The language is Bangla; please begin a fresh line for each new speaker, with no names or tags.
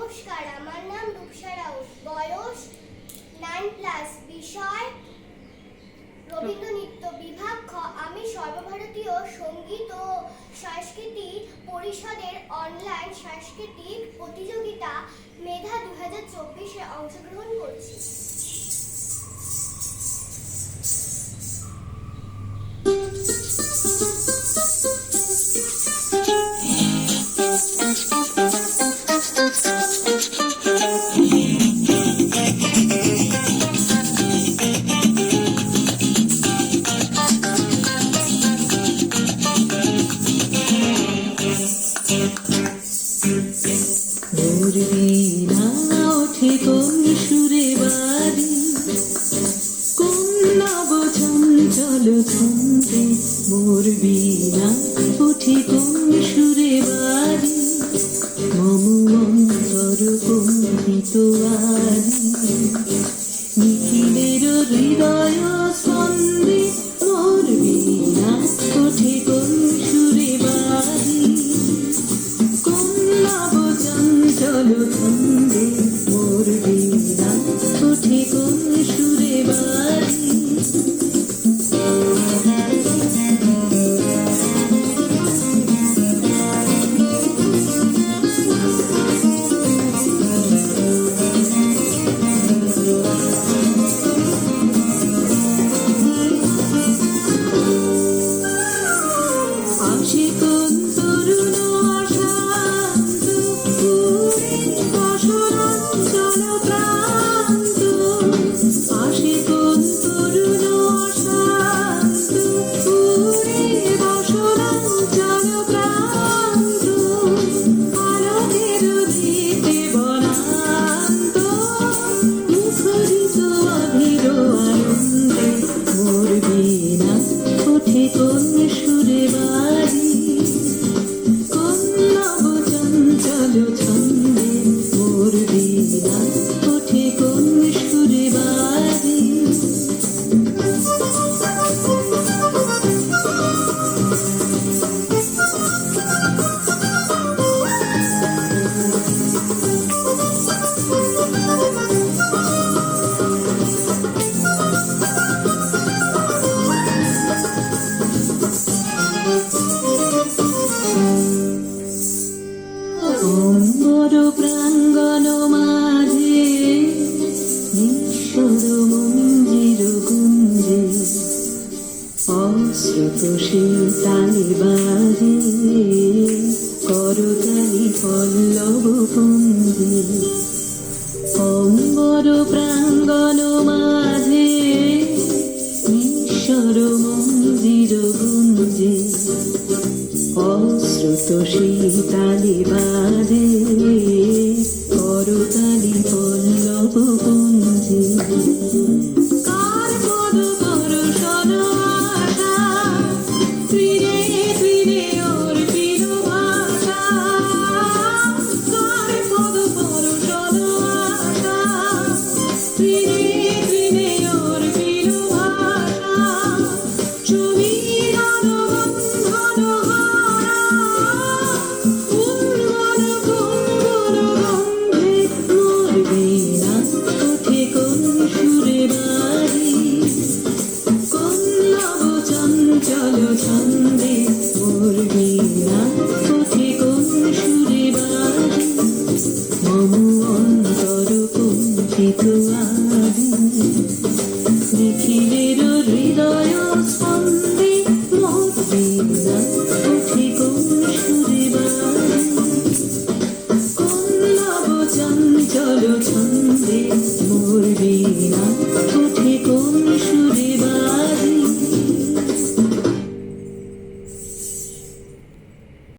নমস্কার, আমার নাম রূপসা রাউত, বয়স 9+, বিষয় রবীন্দ্র নৃত্য, বিভাগ খ। আমি সর্বভারতীয় সঙ্গীত ও সংস্কৃতি পরিষদের অনলাইন সাংস্কৃতিক প্রতিযোগিতা মেধা 2024-এ অংশগ্রহণ করছি।
ওঠে কোন সুরে বাড়ি, কোন নব চঞ্চল ছন্দে মোর বীণা ওঠে কোন সুরে বাড়ি, মম অন্তর কম্পিত আরি, নিখিলের হৃদয় স্পন্দে মোর বীণা ওঠে কোন সুরে বাড়ি, কোন নব চঞ্চল ছন্দে মোর বীণা ওঠে কোন সুরে বাড়ি। আসে কোন তরুণ অশান্ত পুরে বসরাঞ্চল প্রান্ত, আসে কোন তরুণ অশান্ত পুরে বসরাঞ্চল প্রান্ত, আলোকের দীপে বনান্ত, মুখরিত অধীর আনন্দে মোর বীণা ওঠে কোন সুরে বাড়ি, কোন নব চঞ্চল ছন্দে মোর বীণা ওঠে কোন সুরে বাড়ি। অম্বর প্রাঙ্গণ মাঝে নিঃস্বর মঞ্জির গুঞ্জে, অশ্রুত শীতালি বাজে করতালি পল্লব পুঞ্জে, অম্বর প্রাঙ্গণ মাঝে নিঃস্বর মঞ্জির গুঞ্জে, অশ্রুত শীতালি বাজে করতালি পল্লব পুঞ্জে, কার পদ পরশন আশা, তীরে তীরে ওর চির ভাষা, কার পদ পরশন আশা, তীরে তীরে ওর চির ভাষা, ছবির বন্ধন হারা, উন্মন কুঞ্জর গন্ধে মোর বীণা ওঠে কোন সুরে বাড়ি, কোন নব চঞ্চল ছন্দে মোর বীণা ওঠে কোন সুরে বাড়ি, মম অন্তর কম্পিত আরি, নিখিলের হৃদয় স্পন্দে মোর বীণা ওঠে কোন সুরে বাড়ি, কোন নব চঞ্চল ছন্দে মোর বীণা ওঠে